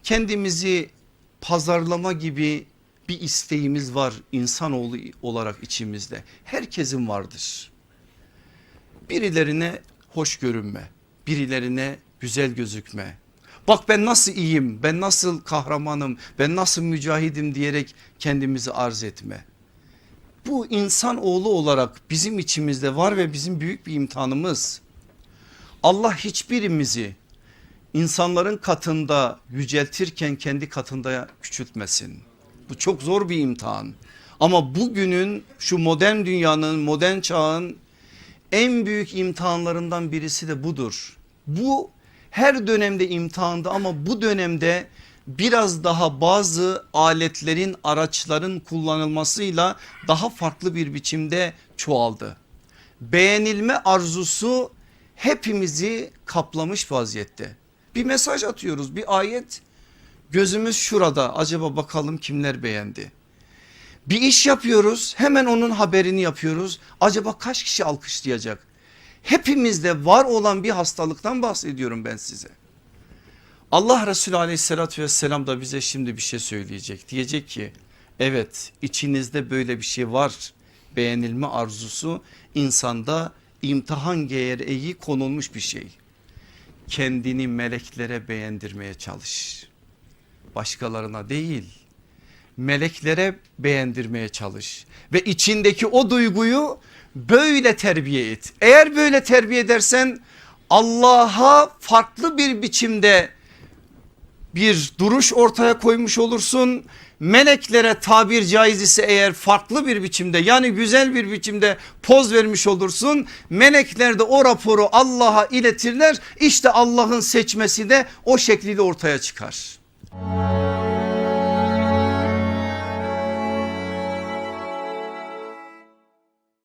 kendimizi pazarlama gibi bir isteğimiz var insanoğlu olarak içimizde. Herkesin vardır. Birilerine hoş görünme, birilerine güzel gözükme. Bak ben nasıl iyiyim, ben nasıl kahramanım, ben nasıl mücahidim diyerek kendimizi arz etme. Bu insanoğlu olarak bizim içimizde var ve bizim büyük bir imtihanımız. Allah hiçbirimizi insanların katında yüceltirken kendi katında küçültmesin. Bu çok zor bir imtihan. Ama bugünün şu modern dünyanın, modern çağın en büyük imtihanlarından birisi de budur. Bu her dönemde imtihandı ama bu dönemde biraz daha bazı aletlerin, araçların kullanılmasıyla daha farklı bir biçimde çoğaldı. Beğenilme arzusu hepimizi kaplamış vaziyette. Bir mesaj atıyoruz, bir ayet, gözümüz şurada, acaba bakalım kimler beğendi. Bir iş yapıyoruz, hemen onun haberini yapıyoruz, acaba kaç kişi alkışlayacak. Hepimizde var olan bir hastalıktan bahsediyorum ben size. Allah Resulü aleyhissalatü vesselam da bize şimdi bir şey söyleyecek. Diyecek ki evet, içinizde böyle bir şey var. Beğenilme arzusu insanda imtihan gereği konulmuş bir şey. Kendini meleklere beğendirmeye çalış. Başkalarına değil, meleklere beğendirmeye çalış. Ve içindeki o duyguyu böyle terbiye et. Eğer böyle terbiye edersen Allah'a farklı bir biçimde bir duruş ortaya koymuş olursun. Meleklere tabir caiz ise eğer farklı bir biçimde, yani güzel bir biçimde poz vermiş olursun. Melekler de o raporu Allah'a iletirler. İşte Allah'ın seçmesi de o şekliyle ortaya çıkar.